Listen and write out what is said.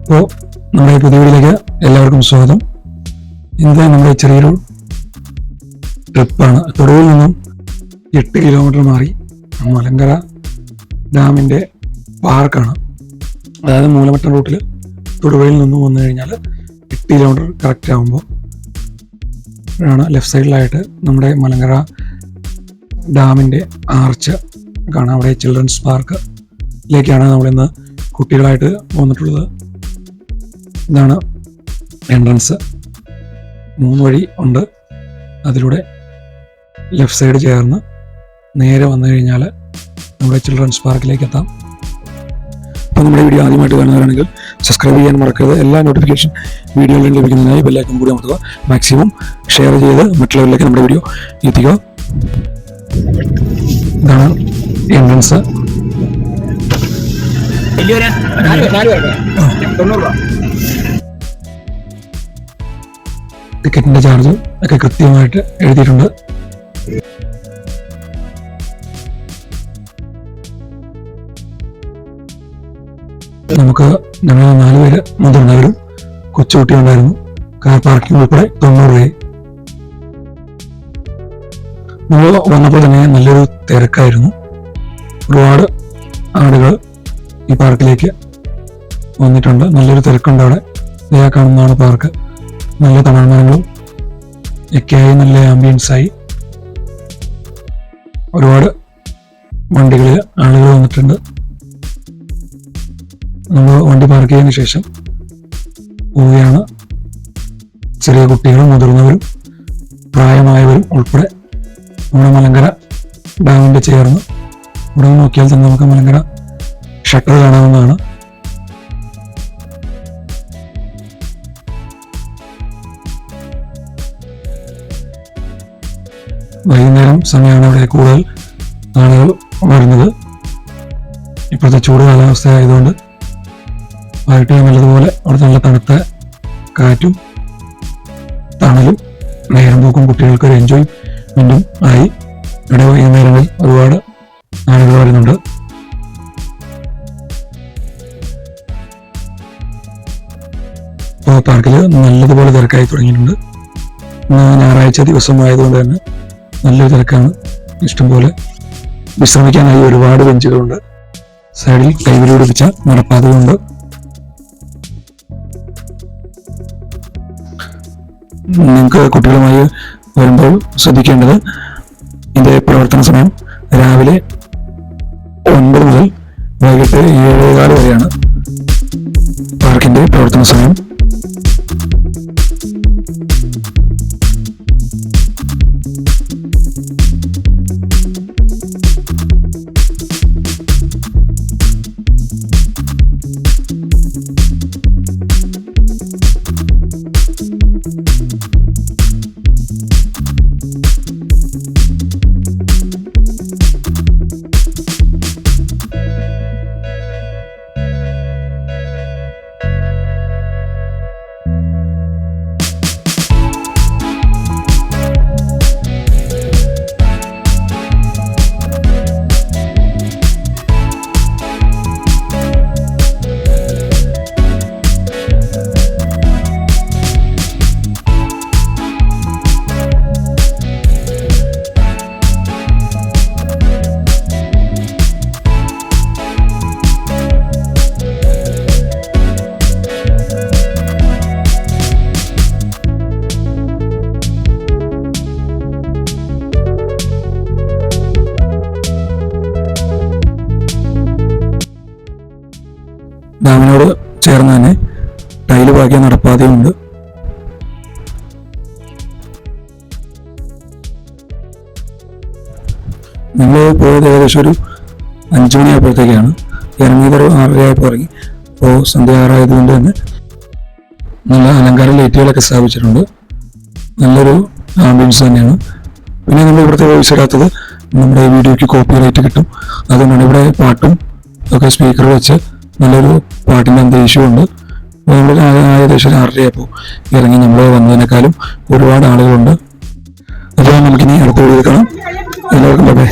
അപ്പോൾ നമ്മുടെ പുതിയ വീഡിയോയിലേക്ക് എല്ലാവർക്കും സ്വാഗതം. ഇന്ന് നമ്മുടെ ചെറിയൊരു ട്രിപ്പാണ്. തൊടുവിൽ നിന്നും 8 കിലോമീറ്റർ മാറി മലങ്കര ഡാമിൻ്റെ പാർക്കാണ്. അതായത് മൂലമറ്റം റൂട്ടിൽ തൊടുപുഴയിൽ നിന്നും വന്നു കഴിഞ്ഞാൽ 8 കിലോമീറ്റർ കറക്റ്റ് ആകുമ്പോൾ ആണ് ലെഫ്റ്റ് സൈഡിലായിട്ട് നമ്മുടെ മലങ്കര ഡാമിൻ്റെ ആർച്ച് കാണാം. അവിടെ ചിൽഡ്രൻസ് പാർക്കിലേക്കാണ് നമ്മളിന്ന് കുട്ടികളായിട്ട് വന്നിട്ടുള്ളത്. ഇതാണ് എൻട്രൻസ്. 3 വഴി ഉണ്ട്. അതിലൂടെ ലെഫ്റ്റ് സൈഡ് ചേർന്ന് നേരെ വന്നു കഴിഞ്ഞാൽ നമ്മുടെ ചിൽഡ്രൻസ് പാർക്കിലേക്ക് എത്താം. അപ്പോൾ നമ്മുടെ വീഡിയോ ആദ്യമായിട്ട് കാണുന്നവരാണെങ്കിൽ സബ്സ്ക്രൈബ് ചെയ്യാൻ മറക്കരുത്. എല്ലാ നോട്ടിഫിക്കേഷൻ വീഡിയോകളിലും ലഭിക്കുന്നതിനായി ബെല്ലൈക്കൺ കൂടി അമർത്തുക. മാക്സിമം ഷെയർ ചെയ്ത് മറ്റുള്ളവരിലേക്ക് നമ്മുടെ വീഡിയോ എത്തിക്കുക. ഇതാണ് എൻട്രൻസ്. ടിക്കറ്റിന്റെ ചാർജ് ഒക്കെ കൃത്യമായിട്ട് എഴുതിയിട്ടുണ്ട്. നമുക്ക് ഞങ്ങൾ 4 പേര് മുതിർന്നവരും കൊച്ചുകുട്ടിയും ഉണ്ടായിരുന്നു. കാർ പാർക്കിംഗ് ഉൾപ്പെടെ 90 രൂപയായി. നമ്മൾ വന്നപ്പോൾ തന്നെ നല്ലൊരു തിരക്കായിരുന്നു. ഒരുപാട് ആളുകൾ ഈ പാർക്കിലേക്ക് വന്നിട്ടുണ്ട്. നല്ലൊരു തിരക്കുണ്ട് അവിടെ. ഇതാ കാണുന്നതാണ് പാർക്ക്. നല്ല തമിഴ്നാടുകളും ഒക്കെയായി നല്ല ആംബിയൻസായി. ഒരുപാട് വണ്ടികളിൽ ആളുകൾ വന്നിട്ടുണ്ട്. നമ്മൾ വണ്ടി പാർക്ക് ചെയ്തതിനു ശേഷം പോവുകയാണ്. ചെറിയ കുട്ടികളും മുതിർന്നവരും പ്രായമായവരും ഉൾപ്പെടെ നമ്മുടെ മലങ്കര ഡാമിൻ്റെ ചേർന്ന് ഇവിടെ നോക്കിയാൽ തന്നെ നമുക്ക് മലങ്കര ഷട്ടർ കാണാവുന്നതാണ്. വൈകുന്നേരം സമയമാണ് ഇവിടെ കൂടുതൽ ആളുകൾ വരുന്നത്. ഇപ്പോഴത്തെ ചൂട് കാലാവസ്ഥ ആയതുകൊണ്ട് വൈകിട്ട് നല്ലതുപോലെ അവിടെ നല്ല തണുത്ത കാറ്റും തണലും നേരം പോക്കും കുട്ടികൾക്ക് ഒരു എൻജോയ്മെന്റും ആയി. ഇവിടെ വൈകുന്നേരങ്ങളിൽ ഒരുപാട് ആളുകൾ വരുന്നുണ്ട്. ഇപ്പോൾ പാർക്കിൽ നല്ലതുപോലെ തിരക്കായി തുടങ്ങിയിട്ടുണ്ട്. ഞായറാഴ്ച ദിവസമായതുകൊണ്ട് തന്നെ നല്ലൊരു തിരക്കാണ്. ഇഷ്ടംപോലെ വിശ്രമിക്കാനായി ഒരുപാട് ബെഞ്ചുകളുണ്ട്. സൈഡിൽ ടൈവിൽ പിടിപ്പിച്ച നടപ്പാതകളുണ്ട്. നിങ്ങൾക്ക് കുട്ടികളുമായി വരുമ്പോൾ ശ്രദ്ധിക്കേണ്ടത് ഇതിന്റെ പ്രവർത്തന സമയം രാവിലെ 9 മുതൽ വൈകിട്ട് 7:15 വരെയാണ് പാർക്കിന്റെ പ്രവർത്തന സമയം. ഡാമിനോട് ചേർന്ന് തന്നെ ടൈല് പാകിയ നടപ്പാതയുണ്ട്. ഞങ്ങൾ പോയത് ഏകദേശം ഒരു 5 മണിയായപ്പോഴത്തേക്കാണ്. ഇറങ്ങിയത് 6:30 ആയപ്പോൾ ഇറങ്ങി. അപ്പോൾ സന്ധ്യ 6 ആയതുകൊണ്ട് തന്നെ നല്ല അലങ്കാര ലൈറ്റുകളൊക്കെ സ്ഥാപിച്ചിട്ടുണ്ട്. നല്ലൊരു ആംബിയൻസ് തന്നെയാണ്. പിന്നെ നമ്മൾ ഇവിടുത്തെ വോയിസ് ഇടാത്തത് നമ്മുടെ ഈ വീഡിയോയ്ക്ക് കോപ്പി റൈറ്റ് കിട്ടും. അതുകൊണ്ടാണ് ഇവിടെ പാട്ടും ഒക്കെ സ്പീക്കർ വെച്ച് നല്ലൊരു പാട്ടിൻ്റെ അന്തരീക്ഷമുണ്ട്. നമ്മൾ ഏകദേശം 6:30 ആയപ്പോൾ ഇറങ്ങി. നമ്മൾ വന്നതിനേക്കാളും ഒരുപാട് ആളുകളുണ്ട്. അപ്പോൾ നമുക്കിനി അടുത്ത വീഡിയോ കാണാം. എല്ലാവർക്കും ബൈ.